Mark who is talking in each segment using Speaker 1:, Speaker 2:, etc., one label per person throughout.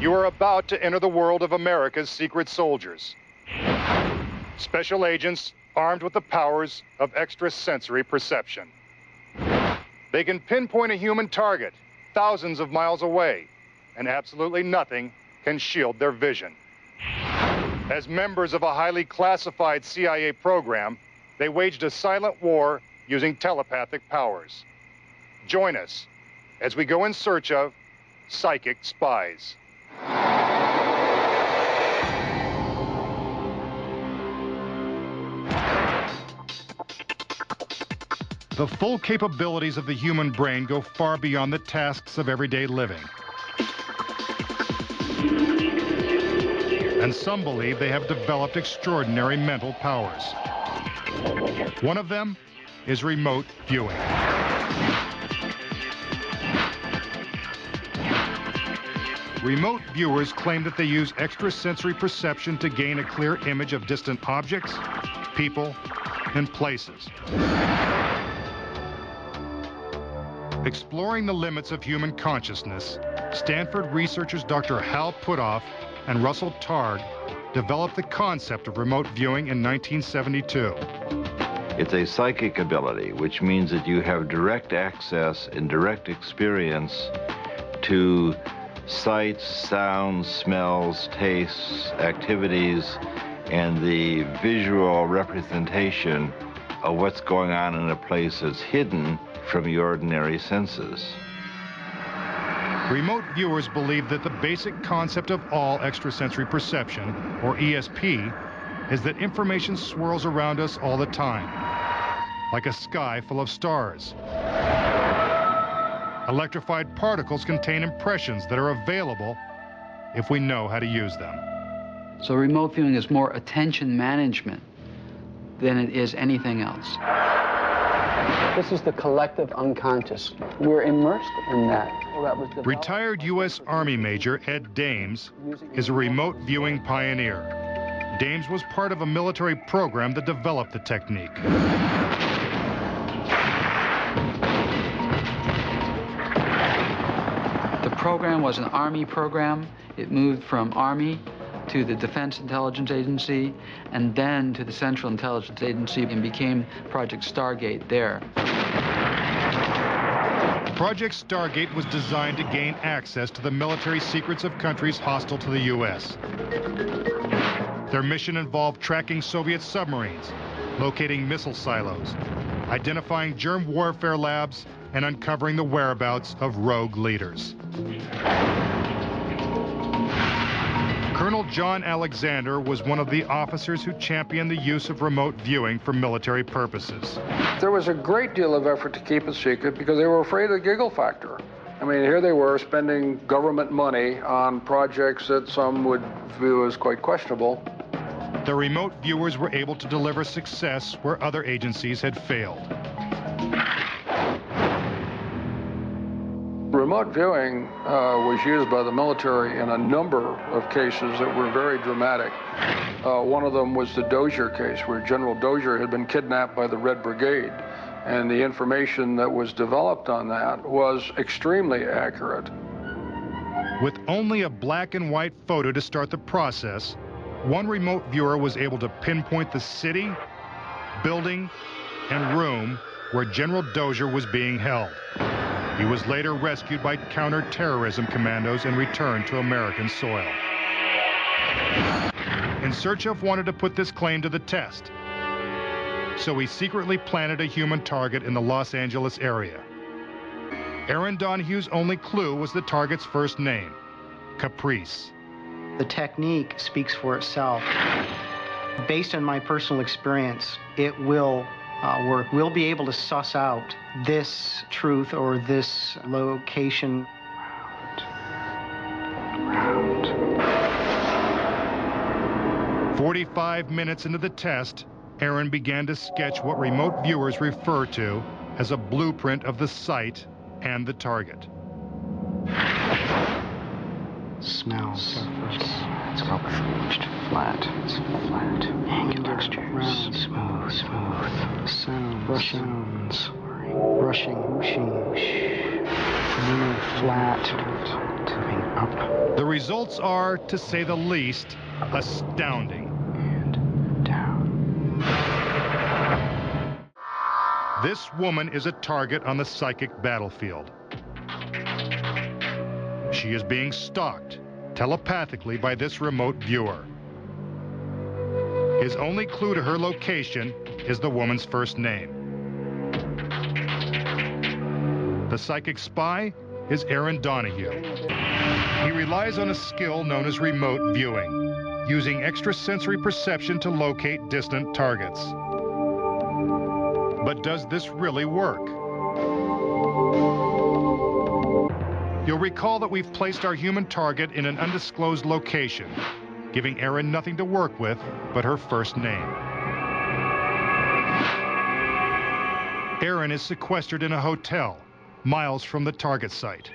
Speaker 1: You are about to enter the world of America's secret soldiers. Special agents armed with the powers of extrasensory perception. They can pinpoint a human target thousands of miles away, and absolutely nothing can shield their vision. As members of a highly classified CIA program, they waged a silent war using telepathic powers. Join us as we go in search of psychic spies. The full capabilities of the human brain go far beyond the tasks of everyday living. And some believe they have developed extraordinary mental powers. One of them is remote viewing. Remote viewers claim that they use extrasensory perception to gain a clear image of distant objects, people, and places. Exploring the limits of human consciousness, Stanford researchers Dr. Hal Puthoff and Russell Targ developed the concept of remote viewing in 1972.
Speaker 2: It's a psychic ability, which means that you have direct access and direct experience to sights, sounds, smells, tastes, activities, and the visual representation of what's going on in a place that's hidden from your ordinary senses.
Speaker 1: Remote viewers believe that the basic concept of all extrasensory perception, or ESP, is that information swirls around us all the time, like a sky full of stars. Electrified particles contain impressions that are available if we know how to use them.
Speaker 3: So remote viewing is more attention management than it is anything else.
Speaker 4: This is the collective unconscious. We're immersed in that.
Speaker 1: Retired U.S. Army Major Ed Dames is a remote viewing pioneer. Dames was part of a military program that developed the technique.
Speaker 3: The program was an Army program. It moved from Army to the Defense Intelligence Agency, and then to the Central Intelligence Agency, and became Project Stargate there.
Speaker 1: Project Stargate was designed to gain access to the military secrets of countries hostile to the U.S. Their mission involved tracking Soviet submarines, locating missile silos, identifying germ warfare labs, and uncovering the whereabouts of rogue leaders. Colonel John Alexander was one of the officers who championed the use of remote viewing for military purposes.
Speaker 5: There was a great deal of effort to keep it secret because they were afraid of the giggle factor. I mean, here they were spending government money on projects that some would view as quite questionable.
Speaker 1: The remote viewers were able to deliver success where other agencies had failed.
Speaker 5: Remote viewing was used by the military in a number of cases that were very dramatic. One of them was the Dozier case, where General Dozier had been kidnapped by the Red Brigade, and the information that was developed on that was extremely accurate.
Speaker 1: With only a black and white photo to start the process, one remote viewer was able to pinpoint the city, building, and room where General Dozier was being held. He was later rescued by counter-terrorism commandos and returned to American soil. Insurchev wanted to put this claim to the test, so he secretly planted a human target in the Los Angeles area. Aaron Donahue's only clue was the target's first name, Caprice.
Speaker 6: The technique speaks for itself. Based on my personal experience, it will work. We'll be able to suss out this truth or this location.
Speaker 1: 45 minutes into the test, Aaron began to sketch what remote viewers refer to as a blueprint of the site and the target.
Speaker 6: Smell, surface, it's approached, flat, it's flat, angular, round, smooth, smooth, sound, sounds, rushing, whooshing, moving, flat, moving up.
Speaker 1: The results are, to say the least, astounding.
Speaker 4: And down.
Speaker 1: This woman is a target on the psychic battlefield. She is being stalked telepathically by this remote viewer. His only clue to her location is the woman's first name. The psychic spy is Araron Donahue. He relies on a skill known as remote viewing, using extrasensory perception to locate distant targets. But does this really work? You'll recall that we've placed our human target in an undisclosed location, giving Araron nothing to work with but her first name. Araron is sequestered in a hotel, miles from the target site.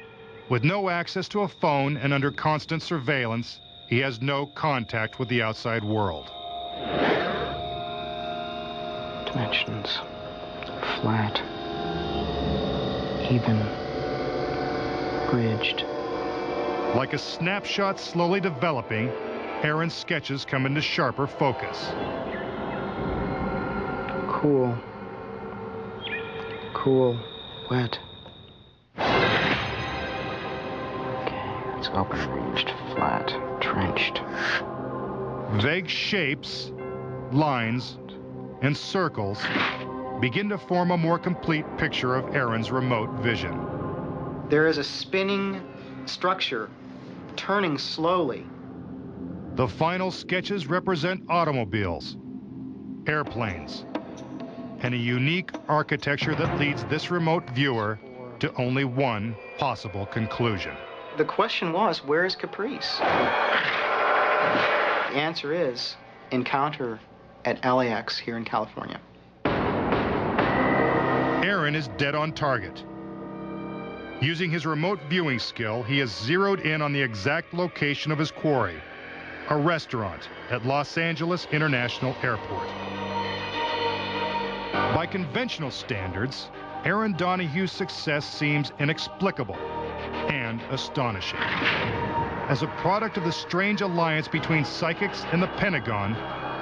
Speaker 1: With no access to a phone and under constant surveillance, he has no contact with the outside world.
Speaker 4: Dimensions. Flat. Even. Bridged.
Speaker 1: Like a snapshot slowly developing, Araron's sketches come into sharper focus.
Speaker 4: Cool. Cool. Wet. Okay, it's open-ranged, flat, trenched.
Speaker 1: Vague shapes, lines, and circles begin to form a more complete picture of Araron's remote vision.
Speaker 6: There is a spinning structure, turning slowly.
Speaker 1: The final sketches represent automobiles, airplanes, and a unique architecture that leads this remote viewer to only one possible conclusion.
Speaker 6: The question was, where is Caprice? The answer is encounter at LAX here in California.
Speaker 1: Araron is dead on target. Using his remote viewing skill, he has zeroed in on the exact location of his quarry, a restaurant at Los Angeles International Airport. By conventional standards, Araron Donahue's success seems inexplicable and astonishing. As a product of the strange alliance between psychics and the Pentagon,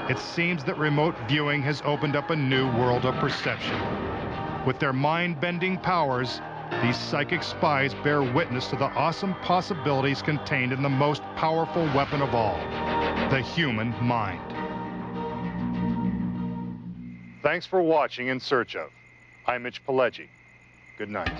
Speaker 1: it seems that remote viewing has opened up a new world of perception. With their mind-bending powers, these psychic spies bear witness to the awesome possibilities contained in the most powerful weapon of all, the human mind. Thanks for watching In Search Of. I'm Mitch Pileggi. Good night.